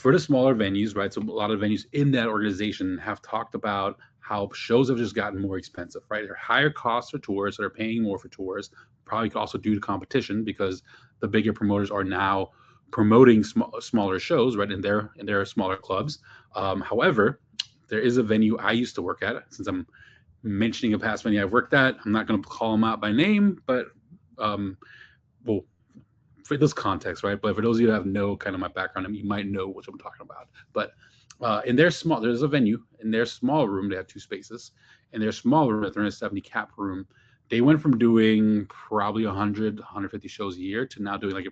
for the smaller venues, right? So a lot of venues in that organization have talked about how shows have just gotten more expensive, right? They're higher costs for tours, so they're paying more for tours, probably also due to competition because the bigger promoters are now promoting smaller shows, right? In their smaller clubs. However, there is a venue I used to work at. Since I'm mentioning a past venue I've worked at, I'm not going to call them out by name, but um, well, for this context, right? But for those of you that have no kind of my background, I mean, you might know what I'm talking about. But in their small, there's a venue in their small room. They have two spaces. In their small room, their 370 cap room, they went from doing probably 100, 150 shows a year to now doing like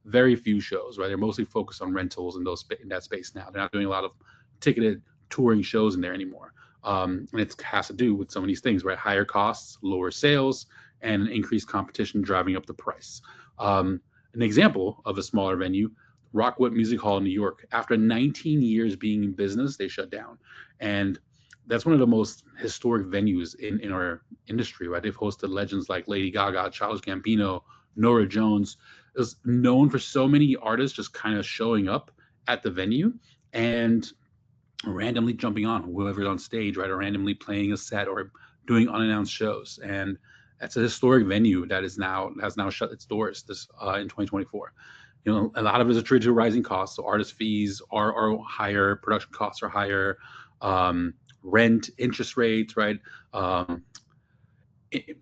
very few shows. Right? They're mostly focused on rentals in that space now. They're not doing a lot of ticketed touring shows in there anymore. And it has to do with some of these things, right? Higher costs, lower sales, and increased competition driving up the price. An example of a smaller venue, Rockwood Music Hall in New York. After 19 years being in business, they shut down. And that's one of the most historic venues in our industry, right? They've hosted legends like Lady Gaga, Childish Gambino, Nora Jones. It was known for so many artists just kind of showing up at the venue and randomly jumping on whoever's on stage, right? Or randomly playing a set or doing unannounced shows. And that's a historic venue that has now shut its doors this in 2024. A lot of it is attributed to rising costs. So artist fees are higher, production costs are higher, um, rent, interest rates, right? Um,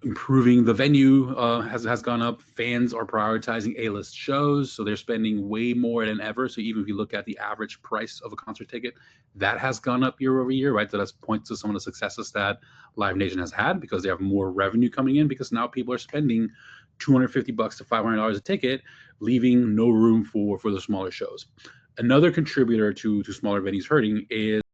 Improving the venue has gone up. Fans are prioritizing A-list shows, so they're spending way more than ever. So even if you look at the average price of a concert ticket, that has gone up year over year, right? So that points to some of the successes that Live Nation has had because they have more revenue coming in because now people are spending $250 to $500 a ticket, leaving no room for the smaller shows. Another contributor to smaller venues hurting is